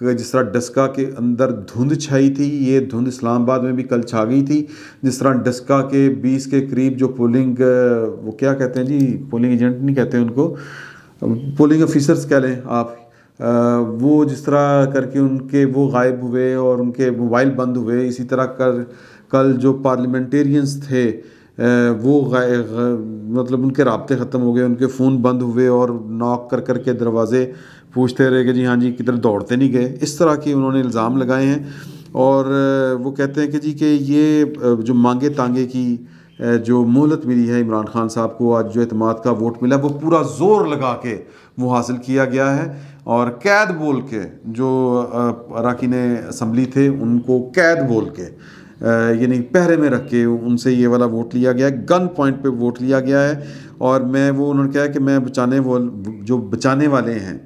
جس طرح ڈسکا کے اندر دھند چھائی تھی، یہ دھند اسلام آباد میں بھی کل چھا گئی تھی. جس طرح ڈسکا کے 20 کے قریب جو پولنگ وہ کیا کہتے ہیں جی، پولنگ ایجنٹ نہیں کہتے ہیں ان کو، پولنگ آفیسرز کہہ لیں آپ، وہ جس طرح کر کے ان کے وہ غائب ہوئے اور ان کے موبائل بند ہوئے. اسی طرح کل جو پارلیمنٹیرینز تھے وہ مطلب ان کے رابطے ختم ہو گئے، ان کے فون بند ہوئے اور ناک کر کر کے دروازے پوچھتے رہے کہ جی ہاں جی کدھر دوڑتے نہیں گئے. اس طرح کے انہوں نے الزام لگائے ہیں. اور وہ کہتے ہیں کہ جی کہ یہ جو مانگے تانگے کی جو مہلت ملی ہے عمران خان صاحب کو، آج جو اعتماد کا ووٹ ملا وہ پورا زور لگا کے وہ حاصل کیا گیا ہے. اور قید بول کے جو اراکین اسمبلی تھے ان کو قید بول کے یعنی پہرے میں رکھ کے ان سے یہ والا ووٹ لیا گیا ہے، گن پوائنٹ پہ ووٹ لیا گیا ہے. اور انہوں نے کہا کہ میں جو بچانے والے ہیں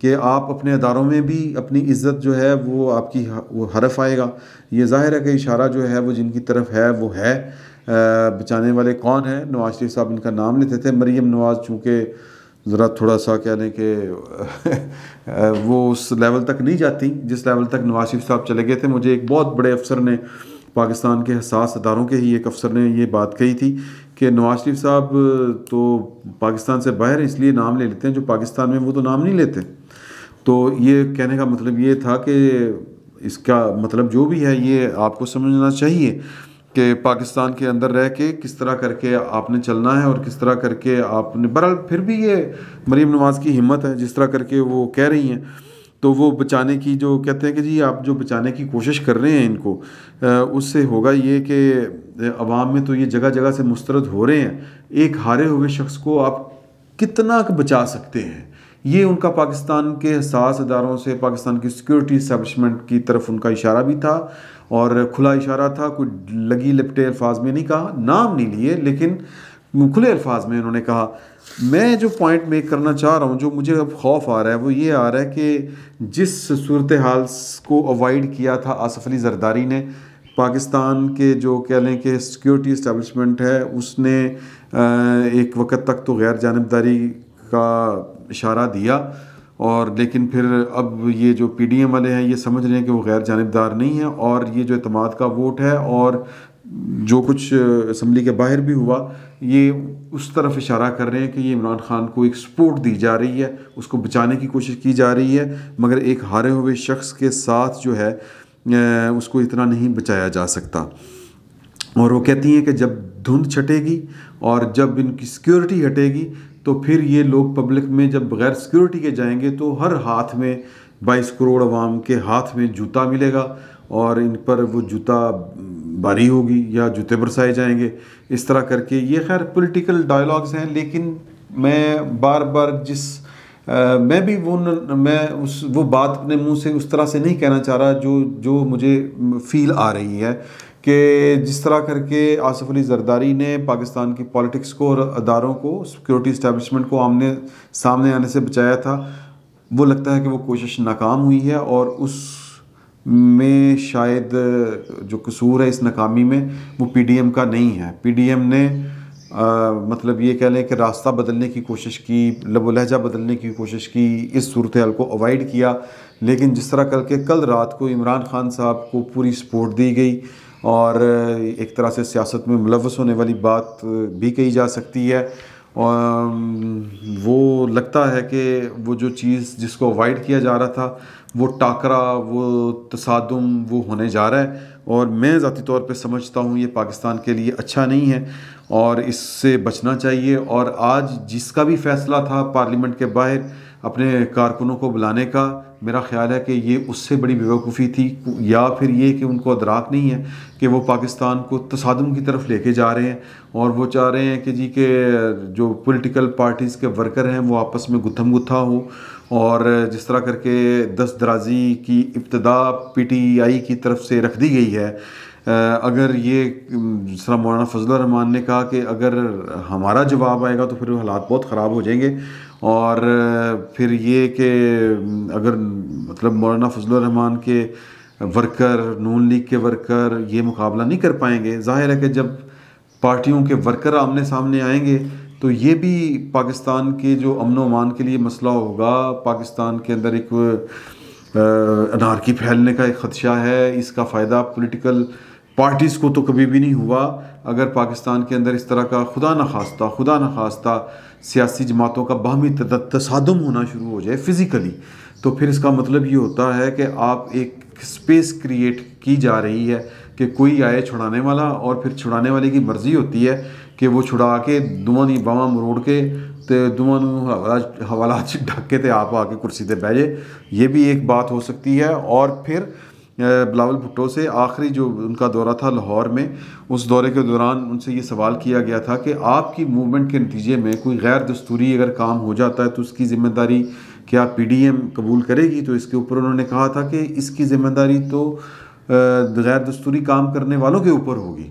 کہ آپ اپنے اداروں میں بھی اپنی عزت جو ہے وہ آپ کی وہ حرف آئے گا. یہ ظاہر ہے کہ اشارہ جو ہے وہ جن کی طرف ہے وہ ہے. بچانے والے کون ہیں؟ نواز شریف صاحب ان کا نام لیتے تھے. مریم نواز چونکہ ذرا تھوڑا سا کہہ لیں کہ وہ اس لیول تک نہیں جاتی جس لیول تک نواز شریف صاحب چلے گئے تھے. مجھے ایک بہت بڑے افسر نے، پاکستان کے حساس اداروں کے ہی ایک افسر نے یہ بات کہی تھی کہ نواز شریف صاحب تو پاکستان سے باہر اس لیے نام لے لیتے ہیں، جو پاکستان میں وہ تو نام نہیں لیتے. تو یہ کہنے کا مطلب یہ تھا کہ اس کا مطلب جو بھی ہے یہ آپ کو سمجھنا چاہیے کہ پاکستان کے اندر رہ کے کس طرح کر کے آپ نے چلنا ہے اور کس طرح کر کے آپ نے. بہرحال پھر بھی یہ مریم نواز کی ہمت ہے جس طرح کر کے وہ کہہ رہی ہیں. تو وہ بچانے کی جو کہتے ہیں کہ جی آپ جو بچانے کی کوشش کر رہے ہیں ان کو، اس سے ہوگا یہ کہ عوام میں تو یہ جگہ جگہ سے مسترد ہو رہے ہیں. ایک ہارے ہوئے شخص کو آپ کتنا بچا سکتے ہیں؟ یہ ان کا پاکستان کے حساس اداروں سے، پاکستان کی سیکورٹی اسٹیبلشمنٹ کی طرف ان کا اشارہ بھی تھا اور کھلا اشارہ تھا. کوئی لگی لپٹے الفاظ میں نہیں کہا، نام نہیں لیے، لیکن کھلے الفاظ میں انہوں نے کہا. میں جو پوائنٹ میک کرنا چاہ رہا ہوں، جو مجھے اب خوف آ رہا ہے وہ یہ آ رہا ہے کہ جس صورتحال کو اوائڈ کیا تھا آصف علی زرداری نے، پاکستان کے جو کہہ لیں کہ سیکورٹی اسٹیبلشمنٹ ہے اس نے ایک وقت تک تو غیر جانبداری کا اشارہ دیا، اور لیکن پھر اب یہ جو پی ڈی ایم والے ہیں یہ سمجھ رہے ہیں کہ وہ غیر جانبدار نہیں ہیں، اور یہ جو اعتماد کا ووٹ ہے اور جو کچھ اسمبلی کے باہر بھی ہوا یہ اس طرف اشارہ کر رہے ہیں کہ یہ عمران خان کو ایک سپورٹ دی جا رہی ہے، اس کو بچانے کی کوشش کی جا رہی ہے، مگر ایک ہارے ہوئے شخص کے ساتھ جو ہے اس کو اتنا نہیں بچایا جا سکتا. اور وہ کہتی ہیں کہ جب دھند چھٹے گی اور جب ان کی سیکورٹی ہٹے گی تو پھر یہ لوگ پبلک میں جب بغیر سیکورٹی کے جائیں گے تو ہر ہاتھ میں 22 کروڑ عوام کے ہاتھ میں جوتا ملے گا اور ان پر وہ جوتا باری ہوگی یا جوتے برسائے جائیں گے. اس طرح کر کے یہ خیر پولیٹیکل ڈائلاگز ہیں، لیکن میں بار بار میں بھی وہ بات اپنے منہ سے اس طرح سے نہیں کہنا چاہ رہا جو مجھے فیل آ رہی ہے کہ جس طرح کر کے آصف علی زرداری نے پاکستان کی پالیٹکس کو اور اداروں کو، سیکورٹی اسٹیبلشمنٹ کو سامنے آنے سے بچایا تھا، وہ لگتا ہے کہ وہ کوشش ناکام ہوئی ہے. اور اس میں شاید جو قصور ہے اس ناکامی میں وہ پی ڈی ایم کا نہیں ہے. پی ڈی ایم نے مطلب یہ کہہ لیں کہ راستہ بدلنے کی کوشش کی، لب و لہجہ بدلنے کی کوشش کی، اس صورتحال کو اوائڈ کیا. لیکن جس طرح کر کے کل رات کو عمران خان صاحب کو پوری سپورٹ دی گئی اور ایک طرح سے سیاست میں ملوث ہونے والی بات بھی کہی جا سکتی ہے، وہ لگتا ہے کہ وہ جو چیز جس کو اوائڈ کیا جا رہا تھا وہ ٹاکرا، وہ تصادم وہ ہونے جا رہا ہے. اور میں ذاتی طور پہ سمجھتا ہوں یہ پاکستان کے لیے اچھا نہیں ہے اور اس سے بچنا چاہیے. اور آج جس کا بھی فیصلہ تھا پارلیمنٹ کے باہر اپنے کارکنوں کو بلانے کا، میرا خیال ہے کہ یہ اس سے بڑی بیوقوفی تھی، یا پھر یہ کہ ان کو ادراک نہیں ہے کہ وہ پاکستان کو تصادم کی طرف لے کے جا رہے ہیں اور وہ چاہ رہے ہیں کہ جی کہ جو پولیٹیکل پارٹیز کے ورکر ہیں وہ آپس میں گتھم گتھا ہو. اور جس طرح کر کے دست درازی کی ابتدا پی ٹی آئی کی طرف سے رکھ دی گئی ہے، اگر یہ جس طرح مولانا فضل الرحمان نے کہا کہ اگر ہمارا جواب آئے گا تو پھر حالات بہت خراب ہو جائیں گے. اور پھر یہ کہ اگر مطلب مولانا فضل الرحمان کے ورکر، نون لیگ کے ورکر یہ مقابلہ نہیں کر پائیں گے، ظاہر ہے کہ جب پارٹیوں کے ورکر آمنے سامنے آئیں گے تو یہ بھی پاکستان کے جو امن و امان کے لیے مسئلہ ہوگا. پاکستان کے اندر ایک انارکی پھیلنے کا ایک خدشہ ہے. اس کا فائدہ پولیٹیکل پارٹیز کو تو کبھی بھی نہیں ہوا. اگر پاکستان کے اندر اس طرح کا خدا نخواستہ سیاسی جماعتوں کا باہمی تصادم ہونا شروع ہو جائے فزیکلی، تو پھر اس کا مطلب یہ ہوتا ہے کہ آپ ایک اسپیس کریٹ کی جا رہی ہے کہ کوئی آئے چھڑانے والا، اور پھر چھڑانے والے کی مرضی ہوتی ہے کہ وہ چھڑا کے دواں دی باواں مروڑ کے تے دواں حوالات ڈھک کے تے آپ آ کے کرسی تے بیٹھ جائے. یہ بھی ایک بات ہو سکتی ہے. اور پھر بلاول بھٹو سے آخری جو ان کا دورہ تھا لاہور میں، اس دورے کے دوران ان سے یہ سوال کیا گیا تھا کہ آپ کی موومنٹ کے نتیجے میں کوئی غیر دستوری اگر کام ہو جاتا ہے تو اس کی ذمہ داری کیا پی ڈی ایم قبول کرے گی؟ تو اس کے اوپر انہوں نے کہا تھا کہ اس کی ذمہ داری تو غیر دستوری کام کرنے والوں کے اوپر ہوگی.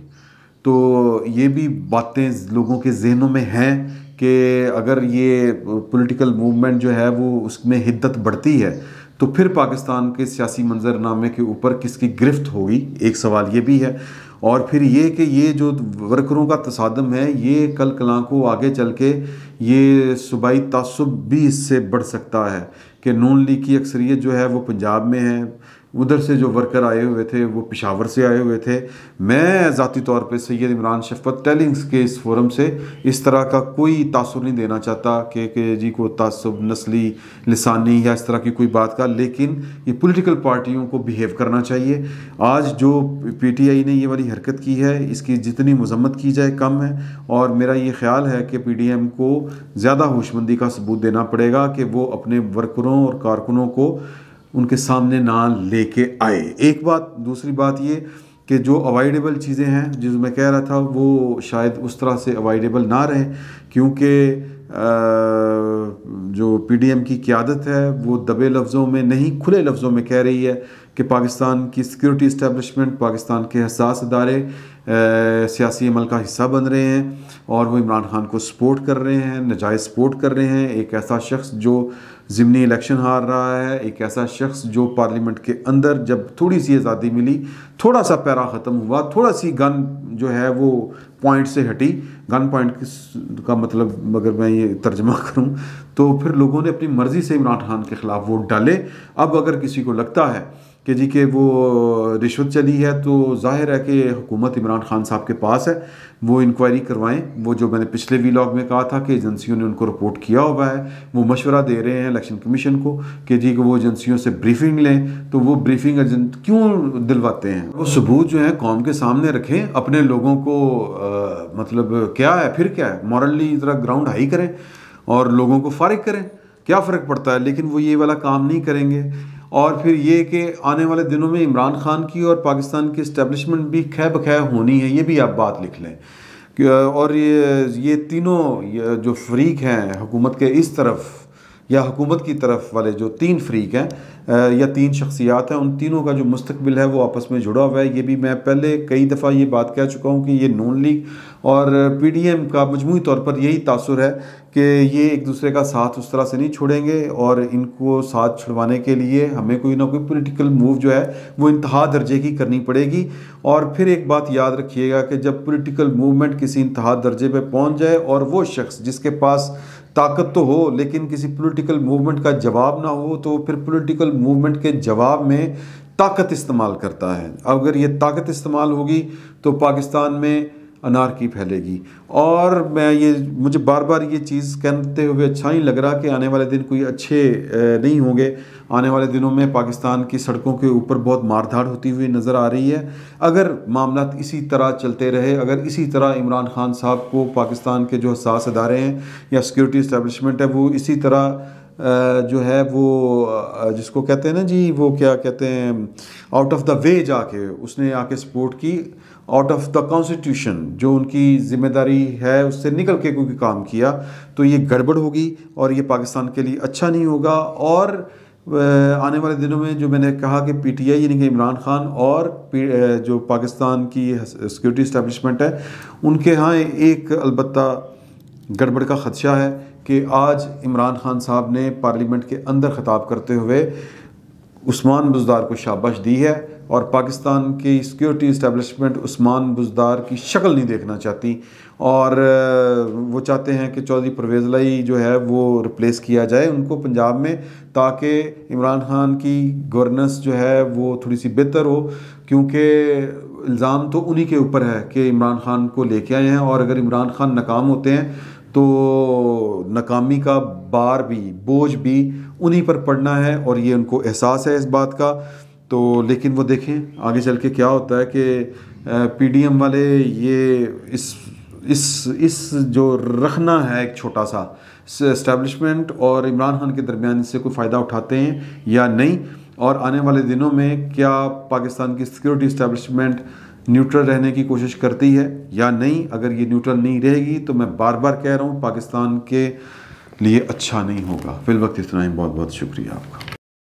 تو یہ بھی باتیں لوگوں کے ذہنوں میں ہیں کہ اگر یہ پولیٹیکل موومنٹ جو ہے وہ اس میں حدت بڑھتی ہے تو پھر پاکستان کے سیاسی منظرنامے کے اوپر کس کی گرفت ہوگی. ایک سوال یہ بھی ہے. اور پھر یہ کہ یہ جو ورکروں کا تصادم ہے، یہ کل کلاں کو آگے چل کے یہ صوبائی تعصب بھی اس سے بڑھ سکتا ہے کہ نون لیگ کی اکثریت جو ہے وہ پنجاب میں ہے، ادھر سے جو ورکر آئے ہوئے تھے وہ پشاور سے آئے ہوئے تھے. میں ذاتی طور پہ سید عمران شفقت ٹیلنگز کے اس فورم سے اس طرح کا کوئی تاثر نہیں دینا چاہتا کہ جی کو تعصب نسلی لسانی یا اس طرح کی کوئی بات کا، لیکن یہ پولیٹیکل پارٹیوں کو بیہیو کرنا چاہیے. آج جو پی ٹی آئی نے یہ والی حرکت کی ہے اس کی جتنی مذمت کی جائے کم ہے، اور میرا یہ خیال ہے کہ پی ڈی ایم کو زیادہ ہوشمندی کا ثبوت دینا پڑے گا کہ وہ اپنے ورکروں اور کارکنوں کو ان کے سامنے نہ لے کے آئے. ایک بات. دوسری بات یہ کہ جو اوائڈیبل چیزیں ہیں جس میں کہہ رہا تھا وہ شاید اس طرح سے اوائڈیبل نہ رہیں، کیونکہ جو پی ڈی ایم کی قیادت ہے وہ دبے لفظوں میں نہیں کھلے لفظوں میں کہہ رہی ہے کہ پاکستان کی سیکیورٹی اسٹیبلشمنٹ، پاکستان کے حساس ادارے سیاسی عمل کا حصہ بن رہے ہیں اور وہ عمران خان کو سپورٹ کر رہے ہیں، ناجائز سپورٹ کر رہے ہیں. ایک ایسا شخص جو ضمنی الیکشن ہار رہا ہے، ایک ایسا شخص جو پارلیمنٹ کے اندر جب تھوڑی سی آزادی ملی، تھوڑا سا پیرا ختم ہوا، تھوڑا سی گن جو ہے وہ پوائنٹ سے ہٹی. گن پوائنٹ کا مطلب اگر میں یہ ترجمہ کروں تو پھر لوگوں نے اپنی مرضی سے عمران خان کے خلاف ووٹ ڈالے. اب اگر کسی کو لگتا ہے کہ جی کہ وہ رشوت چلی ہے تو ظاہر ہے کہ حکومت عمران خان صاحب کے پاس ہے، وہ انکوائری کروائیں. وہ جو میں نے پچھلے ویلاگ میں کہا تھا کہ ایجنسیوں نے ان کو رپورٹ کیا ہوا ہے، وہ مشورہ دے رہے ہیں الیکشن کمیشن کو کہ جی کہ وہ ایجنسیوں سے بریفنگ لیں. تو وہ بریفنگ ایجنٹ کیوں دلواتے ہیں؟ وہ ثبوت جو ہے قوم کے سامنے رکھیں، اپنے لوگوں کو مطلب کیا ہے پھر کیا ہے مورلی ذرا گراؤنڈ ہائی کریں اور لوگوں کو فارغ کریں، کیا فرق پڑتا ہے. لیکن وہ یہ والا کام نہیں کریں گے. اور پھر یہ کہ آنے والے دنوں میں عمران خان کی اور پاکستان کی اسٹیبلشمنٹ بھی خے بخے ہونی ہے، یہ بھی آپ بات لکھ لیں. اور یہ تینوں جو فریق ہیں حکومت کے اس طرف یا حکومت کی طرف والے جو تین فریق ہیں یا تین شخصیات ہیں، ان تینوں کا جو مستقبل ہے وہ آپس میں جڑا ہوا ہے. یہ بھی میں پہلے کئی دفعہ یہ بات کہہ چکا ہوں کہ یہ نون لیگ اور پی ڈی ایم کا مجموعی طور پر یہی تاثر ہے کہ یہ ایک دوسرے کا ساتھ اس طرح سے نہیں چھوڑیں گے، اور ان کو ساتھ چھڑوانے کے لیے ہمیں کوئی نہ کوئی پولیٹیکل موو جو ہے وہ انتہا درجے کی کرنی پڑے گی. اور پھر ایک بات یاد رکھیے گا کہ جب پولیٹیکل موومنٹ کسی انتہا درجے پہ پہنچ جائے اور وہ شخص جس کے پاس طاقت تو ہو لیکن کسی پولیٹیکل موومنٹ کا جواب نہ ہو، تو پھر پولیٹیکل موومنٹ کے جواب میں طاقت استعمال کرتا ہے. اگر یہ طاقت استعمال ہوگی تو پاکستان میں انارکی پھیلے گی. اور مجھے بار بار یہ چیز کہتے ہوئے اچھا نہیں لگ رہا کہ آنے والے دن کوئی اچھے نہیں ہوں گے. آنے والے دنوں میں پاکستان کی سڑکوں کے اوپر بہت مار دھاڑ ہوتی ہوئی نظر آ رہی ہے. اگر معاملات اسی طرح چلتے رہے، اگر اسی طرح عمران خان صاحب کو پاکستان کے جو حساس ادارے ہیں یا سیکیورٹی اسٹیبلشمنٹ ہے وہ اسی طرح جو ہے وہ جس کو کہتے ہیں نا جی وہ کیا کہتے ہیں آؤٹ آف دا وے جا کے اس نے آ کے سپورٹ کی، آؤٹ آف دا کانسٹیٹیوشن جو ان کی ذمہ داری ہے اس سے نکل کے کوئی کام کیا، تو یہ گڑبڑ ہوگی اور یہ پاکستان کے لیے اچھا نہیں ہوگا. اور آنے والے دنوں میں جو میں نے کہا کہ پی ٹی آئی یعنی کہ عمران خان اور جو پاکستان کی سیکیورٹی اسٹیبلشمنٹ ہے ان کے ہاں ایک البتہ گڑبڑ کا خدشہ ہے کہ آج عمران خان صاحب نے پارلیمنٹ کے اندر خطاب کرتے ہوئے عثمان بزدار کو شاباش دی ہے اور پاکستان کی سیکیورٹی اسٹیبلشمنٹ عثمان بزدار کی شکل نہیں دیکھنا چاہتی، اور وہ چاہتے ہیں کہ چودھری پرویز الہی جو ہے وہ ریپلیس کیا جائے ان کو پنجاب میں، تاکہ عمران خان کی گورننس جو ہے وہ تھوڑی سی بہتر ہو، کیونکہ الزام تو انہی کے اوپر ہے کہ عمران خان کو لے کے آئے ہیں، اور اگر عمران خان ناکام ہوتے ہیں تو ناکامی کا بار بھی بوجھ بھی انہی پر پڑنا ہے، اور یہ ان کو احساس ہے اس بات کا۔ تو لیکن وہ دیکھیں آگے چل کے کیا ہوتا ہے کہ پی ڈی ایم والے یہ اس جو رکھنا ہے ایک چھوٹا سا اسٹیبلشمنٹ اور عمران خان کے درمیان اس سے کوئی فائدہ اٹھاتے ہیں یا نہیں، اور آنے والے دنوں میں کیا پاکستان کی سیکیورٹی اسٹیبلشمنٹ نیوٹرل رہنے کی کوشش کرتی ہے یا نہیں۔ اگر یہ نیوٹرل نہیں رہے گی تو میں بار بار کہہ رہا ہوں پاکستان کے لیے اچھا نہیں ہوگا۔ فی الوقت اتنا ہی، بہت بہت شکریہ آپ کا۔